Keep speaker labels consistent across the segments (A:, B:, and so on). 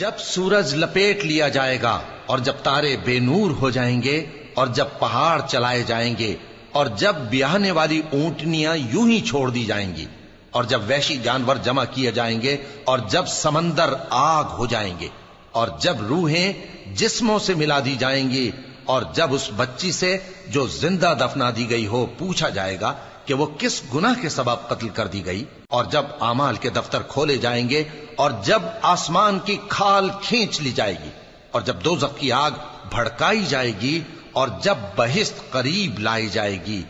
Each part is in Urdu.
A: جب سورج لپیٹ لیا جائے گا اور جب تارے بے نور ہو جائیں گے اور جب پہاڑ چلائے جائیں گے اور جب بیاہنے والی اونٹنیاں یوں ہی چھوڑ دی جائیں گی اور جب وحشی جانور جمع کیے جائیں گے اور جب سمندر آگ ہو جائیں گے اور جب روحیں جسموں سے ملا دی جائیں گی اور جب اس بچی سے جو زندہ دفنا دی گئی ہو پوچھا جائے گا کہ وہ کس گناہ کے سبب قتل کر دی گئی اور جب اعمال کے دفتر کھولے جائیں گے اور جب آسمان کی کھال کھینچ لی جائے گی اور جب دوزخ کی آگ بھڑکائی جائے گی اور جب بہشت قریب لائی جائے گی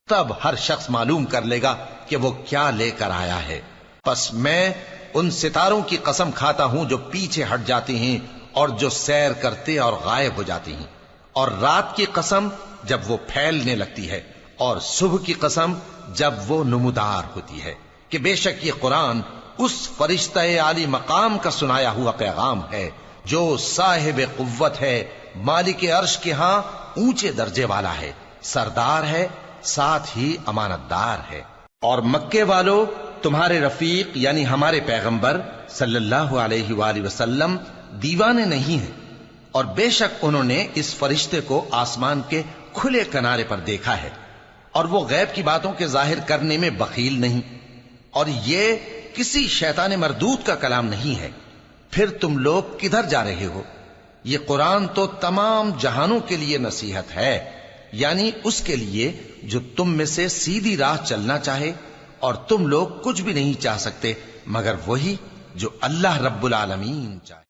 A: تب ہر شخص معلوم کر لے گا کہ وہ کیا لے کر آیا ہے۔ پس میں ان ستاروں کی قسم کھاتا ہوں جو پیچھے ہٹ جاتی ہیں اور جو سیر کرتے اور غائب ہو جاتی ہیں، اور رات کی قسم جب وہ پھیلنے لگتی ہے، اور صبح کی قسم جب وہ نمودار ہوتی ہے، کہ بے شک یہ قرآن اس فرشتہ عالی مقام کا سنایا ہوا پیغام ہے جو صاحب قوت ہے، مالک عرش کے ہاں اونچے درجے والا ہے، سردار ہے، ساتھ ہی امانت دار ہے۔ اور مکے والو تمہارے رفیق یعنی ہمارے پیغمبر صلی اللہ علیہ وآلہ وسلم دیوانے نہیں ہیں، اور بے شک انہوں نے اس فرشتے کو آسمان کے کھلے کنارے پر دیکھا ہے، اور وہ غیب کی باتوں کے ظاہر کرنے میں بخیل نہیں، اور یہ کسی شیطان مردود کا کلام نہیں ہے۔ پھر تم لوگ کدھر جا رہے ہو؟ یہ قرآن تو تمام جہانوں کے لیے نصیحت ہے، یعنی اس کے لیے جو تم میں سے سیدھی راہ چلنا چاہے، اور تم لوگ کچھ بھی نہیں چاہ سکتے مگر وہی جو اللہ رب العالمین چاہے۔